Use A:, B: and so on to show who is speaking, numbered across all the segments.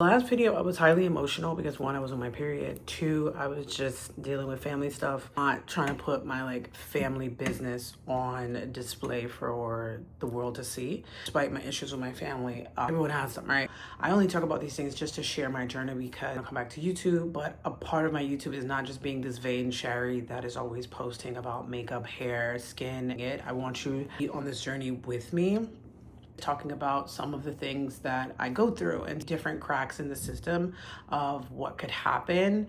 A: Last video, I was highly emotional because one, I was on my period. Two, I was just dealing with family stuff. Not trying to put my like family business on display for the world to see. Despite my issues with my family, everyone has them, right? I only talk about these things just to share my journey because I'll come back to YouTube. But a part of my YouTube is not just being this vain Shari that is always posting about makeup, hair, skin. I want you to be on this journey with me, talking about some of the things that I go through and different cracks in the system of what could happen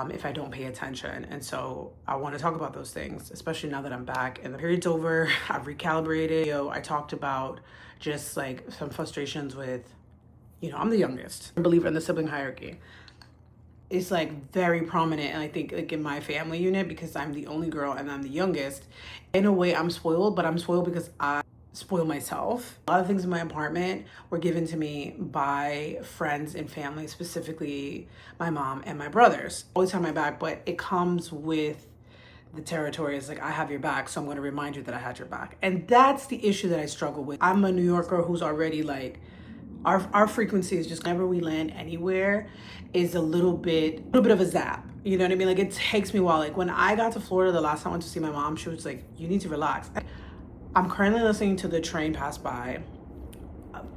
A: if I don't pay attention. And so I want to talk about those things, especially now that I'm back and the period's over. I've recalibrated. I talked about just like some frustrations with, I'm the youngest. I'm a believer in the sibling hierarchy. It's like very prominent, and I think like in my family unit, because I'm the only girl and I'm the youngest. In a way, I'm spoiled, but I'm spoiled because I spoil myself. A lot of things in my apartment were given to me by friends and family, specifically my mom and my brothers. Always have my back, but it comes with the territory. It's like, I have your back, so I'm going to remind you that I had your back. And that's the issue that I struggle with. I'm a New Yorker who's already like, our frequency is just whenever we land anywhere is a little bit of a zap. You know what I mean? Like, it takes me a while. Like when I got to Florida the last time I went to see my mom, she was like, you need to relax. I'm currently listening to the train pass by.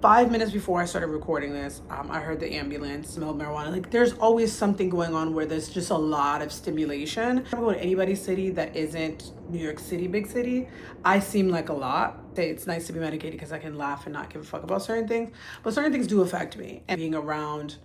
A: 5 minutes before I started recording this, I heard the ambulance, smelled marijuana. Like there's always something going on where there's just a lot of stimulation. If I go to anybody's city that isn't New York City, big city, I seem like a lot. It's nice to be medicated because I can laugh and not give a fuck about certain things, but certain things do affect me. And being around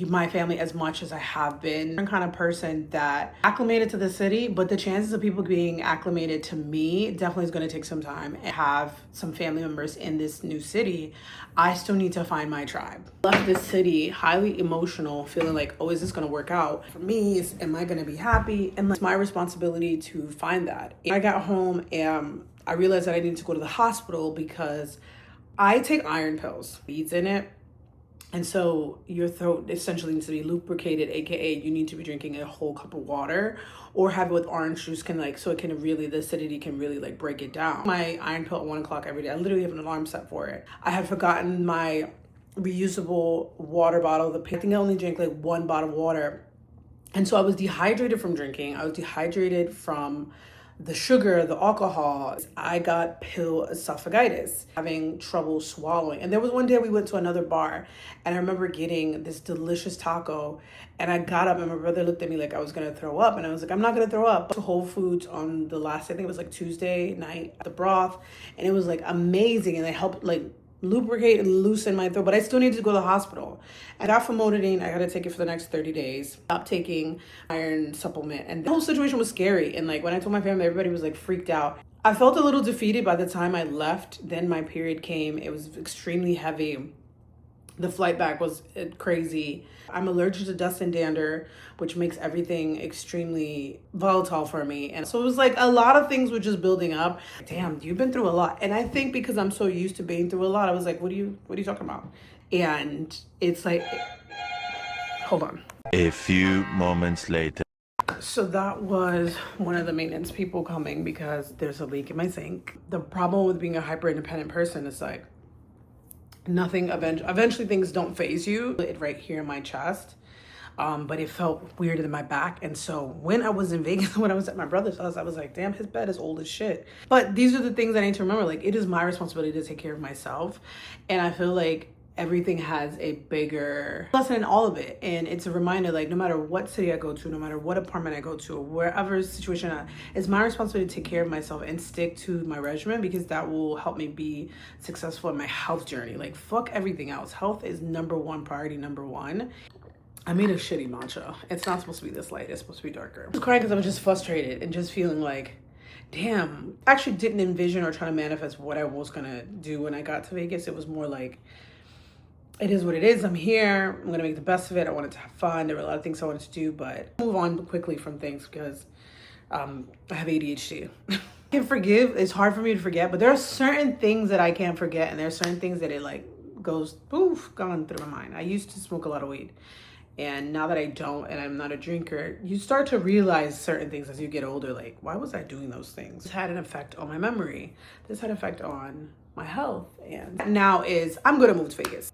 A: my family as much as I have been, I'm the kind of person that acclimated to the city, but the chances of people being acclimated to me definitely is going to take some time. And have some family members in this new city, I still need to find my tribe. Left this city highly emotional, feeling like, oh, is this going to work out for me? Am I going to be happy? And it's my responsibility to find that. I got home and I realized that I needed to go to the hospital because I take iron pills, beads in it. And so your throat essentially needs to be lubricated, aka you need to be drinking a whole cup of water or have it with orange juice, so it can really, the acidity can really like break it down. My iron pill at 1 o'clock every day. I literally have an alarm set for it. I had forgotten my reusable water bottle. I think I only drank like 1 bottle of water. And so I was dehydrated from drinking. I was dehydrated from the sugar, the alcohol. I got pill esophagitis, having trouble swallowing. And there was one day we went to another bar and I remember getting this delicious taco and I got up and my brother looked at me like I was going to throw up. And I was like, I'm not going to throw up. To Whole Foods on the last, I think it was like Tuesday night, the broth. And it was like amazing. And they helped like lubricate and loosen my throat, but I still need to go to the hospital. I got famotidine. I got to take it for the next 30 days. Stopped taking iron supplement. And the whole situation was scary. And like when I told my family, everybody was like freaked out. I felt a little defeated by the time I left. Then my period came. It was extremely heavy. The flight back was crazy. I'm allergic to dust and dander, which makes everything extremely volatile for me. And so it was like a lot of things were just building up. Damn, you've been through a lot. And I think because I'm so used to being through a lot, I was like, what are you talking about? And it's like, hold on.
B: A few moments later.
A: So that was one of the maintenance people coming because there's a leak in my sink. The problem with being a hyper independent person is like, nothing eventually things don't phase you. It right here in my chest, but it felt weird in my back. And so when I was in Vegas, when I was at my brother's house, I was like, damn, his bed is old as shit. But these are the things I need to remember. Like, it is my responsibility to take care of myself, and I feel like everything has a bigger lesson in all of it. And it's a reminder, like, no matter what city I go to, no matter what apartment I go to, wherever situation it's my responsibility to take care of myself and stick to my regimen, because that will help me be successful in my health journey. Like, fuck everything else. Health is number one, priority number one. I made a shitty matcha. It's not supposed to be this light. It's supposed to be darker. I was crying because I was just frustrated and just feeling like, damn. I actually didn't envision or try to manifest what I was gonna do when I got to Vegas. It was more like, it is what it is. I'm here. I'm going to make the best of it. I wanted to have fun. There were a lot of things I wanted to do, but move on quickly from things because I have ADHD. I can forgive. It's hard for me to forget, but there are certain things that I can't forget. And there are certain things that it like goes, poof, gone through my mind. I used to smoke a lot of weed. And now that I don't, and I'm not a drinker, you start to realize certain things as you get older. Like, why was I doing those things? This had an effect on my memory. This had an effect on my health. And now I'm going to move to Vegas.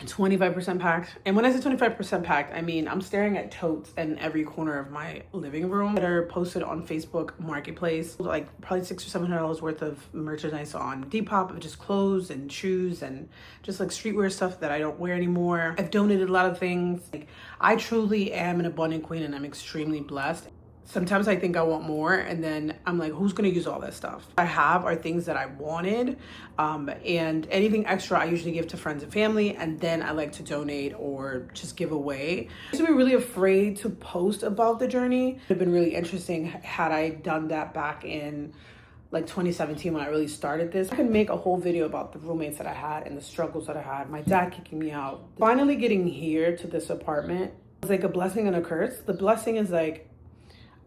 A: 25% packed. And when I say 25% packed, I mean I'm staring at totes in every corner of my living room that are posted on Facebook Marketplace. Like probably $600 or $700 worth of merchandise on Depop of just clothes and shoes and just like streetwear stuff that I don't wear anymore. I've donated a lot of things. Like, I truly am an abundant queen and I'm extremely blessed. Sometimes I think I want more, and then I'm like, who's gonna use all that stuff? I have are things that I wanted, and anything extra I usually give to friends and family, and then I like to donate or just give away. I used to be really afraid to post about the journey. It would have been really interesting had I done that back in like 2017 when I really started this. I could make a whole video about the roommates that I had and the struggles that I had, my dad kicking me out. Finally getting here to this apartment was like a blessing and a curse. The blessing is like,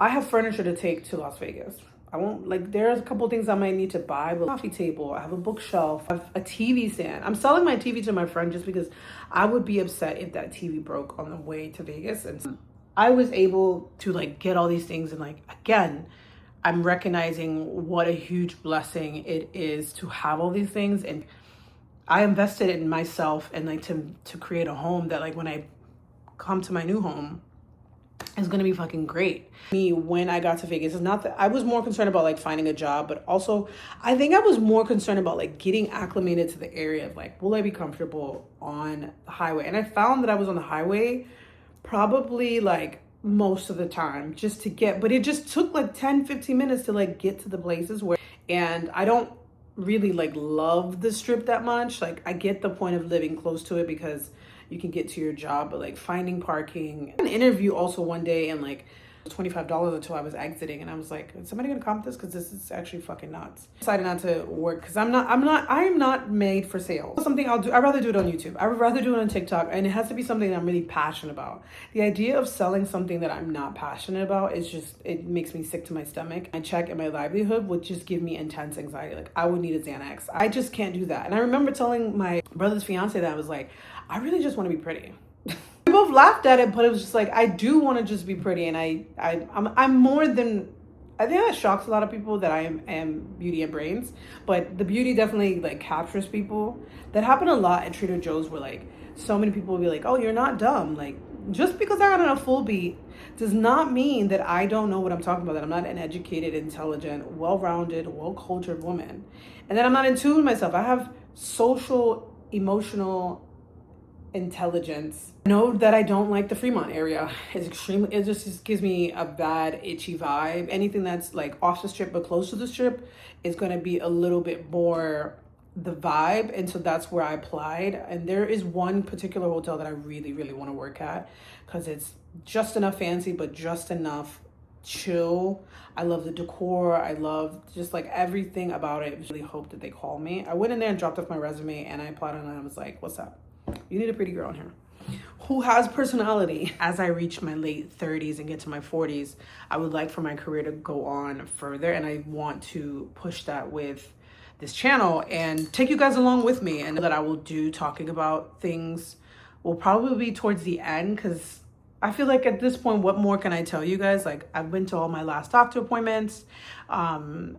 A: I have furniture to take to Las Vegas. I won't, like, there's a couple things I might need to buy, but a coffee table, I have a bookshelf, I have a TV stand. I'm selling my TV to my friend just because I would be upset if that TV broke on the way to Vegas. And I was able to like get all these things, and like, again, I'm recognizing what a huge blessing it is to have all these things. And I invested in myself and like to create a home that like when I come to my new home, it's gonna be fucking great. Me, when I got to Vegas, it's not that I was more concerned about like finding a job, but also I think I was more concerned about like getting acclimated to the area of like, will I be comfortable on the highway? And I found that I was on the highway probably like most of the time just to get, but it just took like 10-15 minutes to like get to the places where, and I don't really like love the strip that much. Like, I get the point of living close to it because you can get to your job, but like finding parking. An interview also one day, and like $25 until I was exiting, and I was like, is somebody gonna comp this? Because this is actually fucking nuts. I decided not to work because I am not made for sales. Something I'll do, I'd rather do it on YouTube. I would rather do it on TikTok, and it has to be something that I'm really passionate about. The idea of selling something that I'm not passionate about is just, it makes me sick to my stomach. My check and my livelihood would just give me intense anxiety. Like, I would need a Xanax. I just can't do that. And I remember telling my brother's fiance that I was like, I really just want to be pretty. We both laughed at it, but it was just like, I do want to just be pretty. And I'm more than, I think that shocks a lot of people that I am beauty and brains, but the beauty definitely like captures people. That happened a lot at Trader Joe's, where like so many people will be like, oh, you're not dumb. Like, just because I got on a full beat does not mean that I don't know what I'm talking about, that I'm not an educated, intelligent, well-rounded, well-cultured woman, and that I'm not in tune with myself. I have social, emotional intelligence. I know that I don't like the Fremont area. It's extremely, it just gives me a bad itchy vibe. Anything that's like off the strip but close to the strip is going to be a little bit more the vibe, and so that's where I applied. And there is one particular hotel that I really want to work at because it's just enough fancy but just enough chill. I love the decor. I love just like everything about it. I really hope that they call me. I went in there and dropped off my resume and I applied, and I was like, what's up? You need a pretty girl in here who has personality. As I reach my late 30s and get to my 40s, I would like for my career to go on further, and I want to push that with this channel and take you guys along with me. And that I will do talking about things will probably be towards the end, because I feel like at this point, what more can I tell you guys? Like, I've been to all my last doctor appointments. I'm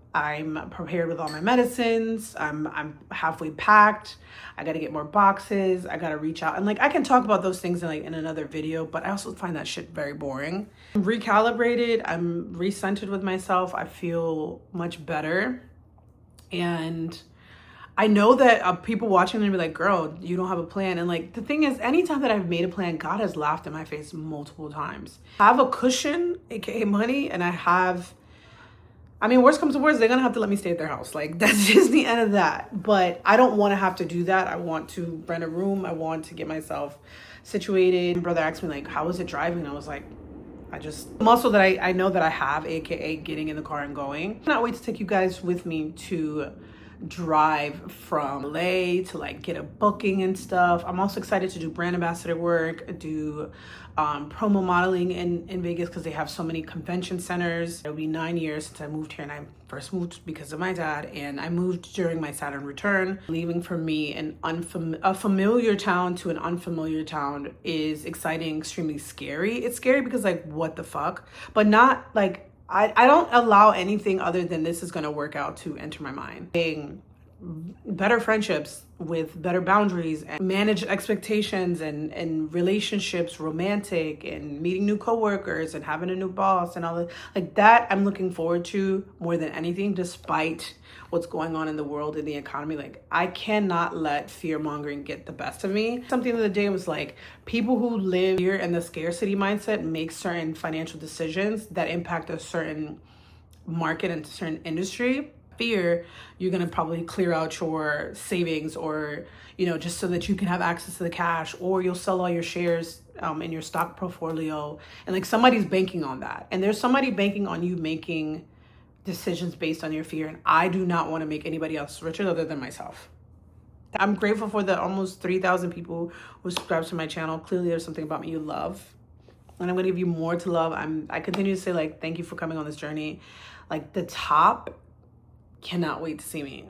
A: prepared with all my medicines. I'm halfway packed. I got to get more boxes. I got to reach out. And like, I can talk about those things in another video, but I also find that shit very boring. I'm recalibrated. I'm recentered with myself. I feel much better. And I know that people watching and be like, girl, you don't have a plan. And like, the thing is, anytime that I've made a plan, God has laughed in my face multiple times. I have a cushion, aka money, and I mean, worst comes to worst, they're gonna have to let me stay at their house. Like, that's just the end of that. But I don't want to have to do that. I want to rent a room. I want to get myself situated. My brother asked me like, how is it driving? I was like, muscle that I know that I have, aka getting in the car and going. I cannot wait to take you guys with me to drive from LA to like get a booking and stuff. I'm also excited to do brand ambassador work, do promo modeling in Vegas, because they have so many convention centers. It'll be 9 years since I moved here, and I first moved because of my dad, and I moved during my Saturn return. Leaving for me a familiar town to an unfamiliar town is exciting, extremely scary. It's scary because like, what the fuck? But not like, I don't allow anything other than this is going to work out to enter my mind. better friendships with better boundaries and manage expectations and relationships, romantic, and meeting new coworkers and having a new boss and all that. Like that, I'm looking forward to more than anything, despite what's going on in the world, in the economy. Like I cannot let fear mongering get the best of me. Something the other day was like, people who live here in the scarcity mindset make certain financial decisions that impact a certain market and a certain industry. Fear, you're gonna probably clear out your savings, or just so that you can have access to the cash, or you'll sell all your shares in your stock portfolio, and like somebody's banking on that, and there's somebody banking on you making decisions based on your fear. And I do not want to make anybody else richer other than myself. I'm grateful for the almost 3,000 people who subscribe to my channel. Clearly there's something about me you love, and I'm gonna give you more to love. I continue to say, like, thank you for coming on this journey. Like the top cannot wait to see me.